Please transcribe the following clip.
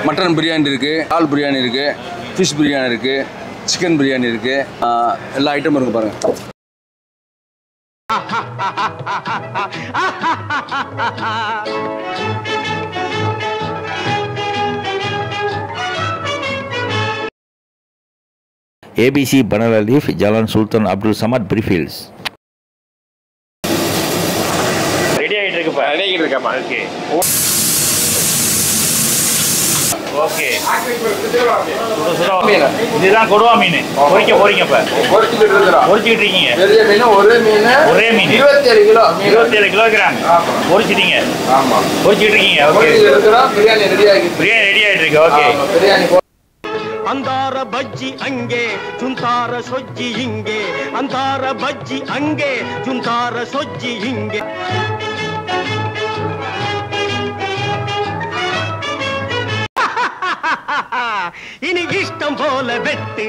Mutton biryani இருக்குது, all biryani இருக்குது, fish biryani இருக்குது, சிக்கன் பிரியாணி இருக்குது, எல்லா ஐட்டமும் இருக்குது பாருங்கள். ABC Banana Leaf, Jalan Sultan Abdul Samad, Brieffields. Ready ஆகிட்டு இருக்குப்பா. ரெடி ஆகிட்டு இருக்காமா? Okay okay. இதுதான் கொடுவா மீன். பொரிக்க போறீங்கப்பா. பொரிச்சுக்கிட்டு இருக்கீங்க. பெரிய மீன், ஒரே மீன் 27 கிலோ. 27 கிலோகிராம் பொரிச்சிட்டீங்க. ஆமா, பொரிச்சுக்கிட்டு இருக்கீங்க. ஓகே, பிரியாணி ரெடி ஆகிட்டு. பிரியாணி ரெடி ஆகிட்டு இருக்கு. ஓகே, பிரியாணி ಅಂದಾರ ಬಜ್ಜಿ ಅಂಗೆ ಜುಂತಾರ ಸೊಜ್ಜಿ ಹಿಂಗೆ, ಅಂದಾರ ಬಜ್ಜಿ ಅಂಗೆ ಜುಂತಾರ ಸೊಜ್ಜಿ ಹಿಂಗೆ. ഇനി ഇഷ്ടം പോലെ വെട്ടി.